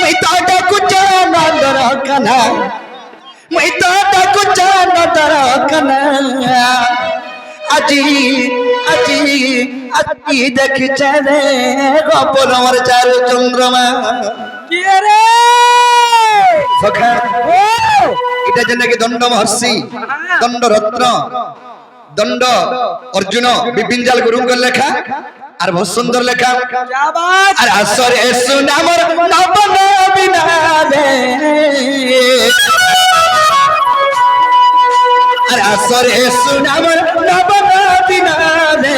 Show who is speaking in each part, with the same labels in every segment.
Speaker 1: मैं तो डाकू जाना डरा कना मैं तो डाकू जाना डरा कना আজি আজি আজি দেখছে রে গোপন আমার চারু চন্দ্রমা
Speaker 2: কি রে
Speaker 1: সখা এটা যে নাকি দণ্ড মহর্ষি দণ্ড রত্ন দণ্ড অর্জুন বিপিনজাল গুরুঙ্গর লেখা আর বহুত সুন্দর লেখা আর আসরে সুনামর নবন বিনালে আর আসরে সুনামর নবন বিনালে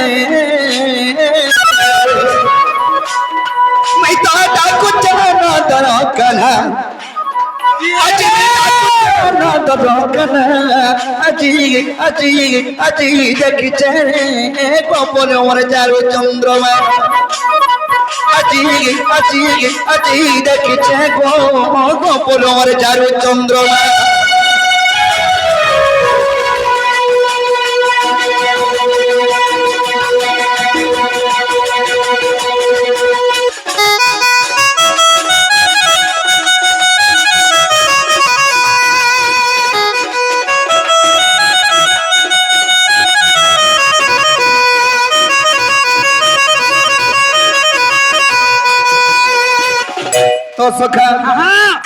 Speaker 1: मैं तो डाकू जाना डरा कना আজি না দরকার আজি আজি আজি দেখছে গোপন আমার চারু চন্দ্রমা আজি আজি আজি দেখছে গোপন আমার চারু চন্দ্রমা तो सखा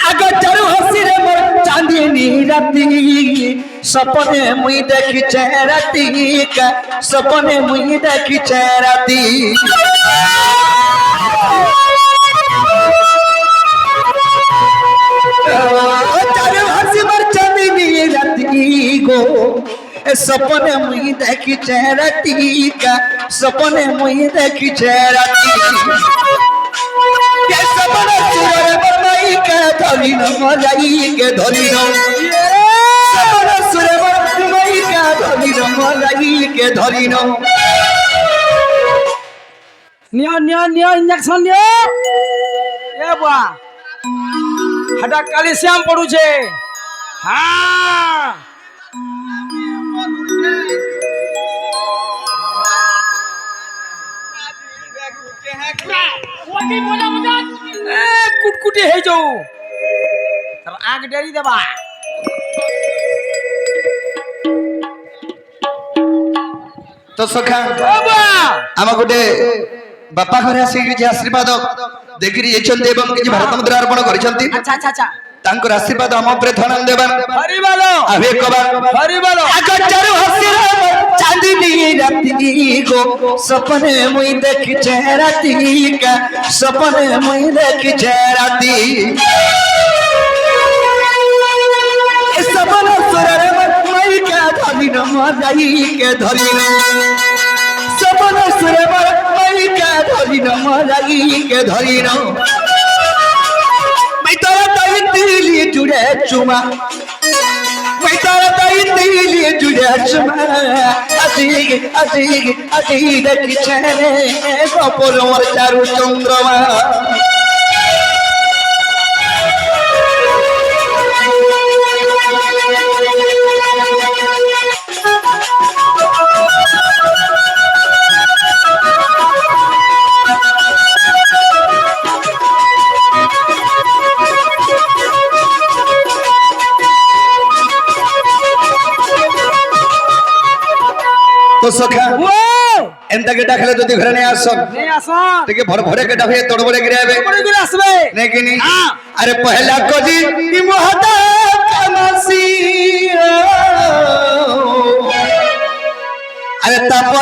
Speaker 1: अगर चारू हसी रे मोर चांदनी राती सपने मुई देखी राती का सपने मुई देखी राती चारू हसी मोर चांदनी राती गो सपने मुई देखी राती का सपने मुई देखी राती सपने सुरे बरमाई के धरी न मलाई के धरी न सपने सुरे बरमाई के धरी न मलाई के धरी न
Speaker 2: নিও নিও নিও ইনজেকশন নিও এ বুয়া হাডা ক্যালসিয়াম পড়ুছে হ্যাঁ কুটকুটি হয়ে যাও তার আগ ডেরি দেবা
Speaker 1: तो सखा आम गोटे बापा घर आसिक आशीर्वाद देखिरी जाइछन्ते एवं किछि भारत मुद्रा अर्पण करिसन्ति
Speaker 2: अच्छा अच्छा अच्छा
Speaker 1: तांकर आशीर्वाद हम उपरे धनन देबन
Speaker 2: हरि बोलो
Speaker 1: अबे कबा
Speaker 2: हरि बोलो
Speaker 1: अगर चारू हसी रे चांदनी राती गो सपने मुई देखी राती का सपने मुई देखी राती सपने सुरे मई के धरी न मलाई के धरी न सपने सुरे मई के धरी न मलाई के धरी न मैं तोरा तई दिली जुड़े चुमा मैं तोरा तई दिली जुड़े चुमा আজি আজি আজি দেখি ছেড়ে গোপন আমার চারু চন্দ্রমা तो सखा एंता के डाकले जदी घरे नै आसन ठीक भर भरे के डाबे तोड़बड़े गिराबे
Speaker 2: आसबे
Speaker 1: नहीं कि नहीं अरे पहला कोजी मोहता कमसी अरे ताप